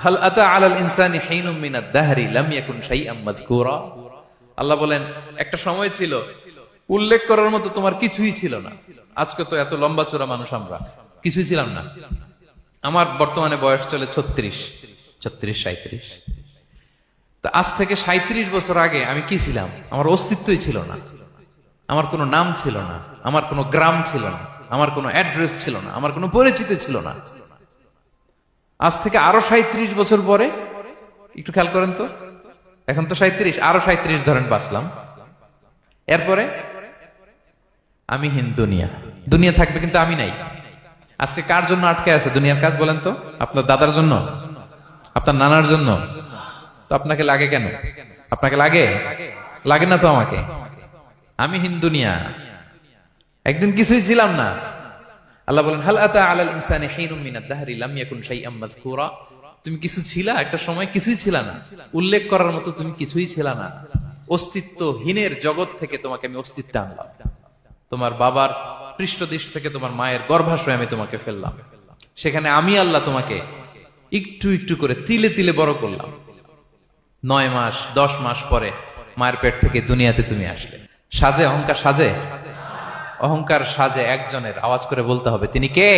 হাল আতা আলাল ইনসানি হিনুম মিনাদ দাহরি লাম ইয়াকুন শাইআম মাযকুরা। আল্লাহ বলেন একটা সময় ছিল উল্লেখ করার মতো তোমার কিছুই ছিল না। আজকে তো এত লম্বা চূড়া মানুষ, আমরা কিছুই ছিলাম না। আমার বর্তমানে বয়স চলে 36, 37। তা আজ থেকে 37 বছর আগে আমি কি ছিলাম? আমার অস্তিত্বই ছিল না, আমার কোনো নাম ছিল না, আমার কোনো গ্রাম ছিল না, আমার কোনো অ্যাড্রেস ছিল না, আমার কোনো পরিচিতি ছিল না। আজ থেকে আরো 37 বছর পরে একটু খেয়াল করেন তো, এখন তো 37, আরো 37 ধরেন বাঁচলাম। এরপরে আমি দুনিয়া, দুনিয়া থাকবে কিন্তু আমি নাই। আজকে কার জন্য আটকে আছে দুনিয়ার কাজ বলেন তো? আপনার দাদার জন্য, আপনার নানার জন্য। তো আপনাকে লাগে কেন? আপনাকে লাগে? লাগে না তো আমাকে। আমি দুনিয়া, একদিন কিছুই ছিলাম না। আল্লাহ বলেন হাল আতা আলাল ইনসানি হিনুম মিনাদ দাহরি লাম ইয়াকুন শাইআম মাযকুরা। তুমি কিছু ছিলা, একটা সময় কিছুই ছিল না, উল্লেখ করার মতো তুমি কিছুই ছিল না। অস্তিত্বহীনের জগৎ থেকে তোমাকে আমি অস্তিত্বে আনলাম। তোমার বাবার পৃষ্ঠদেশ থেকে তোমার মায়ের গর্ভাশয়ে আমি তোমাকে ফেললাম। সেখানে আমি আল্লাহ তোমাকে একটু একটু করে তিলে তিলে বড় করলাম। 9 মাস 10 মাস পরে মায়ের পেট থেকে দুনিয়াতে তুমি আসলে। সাজে অহংকার? সাজে অহংকার? সাজে একজনের, আওয়াজ করে বলতে হবে তিনি কে?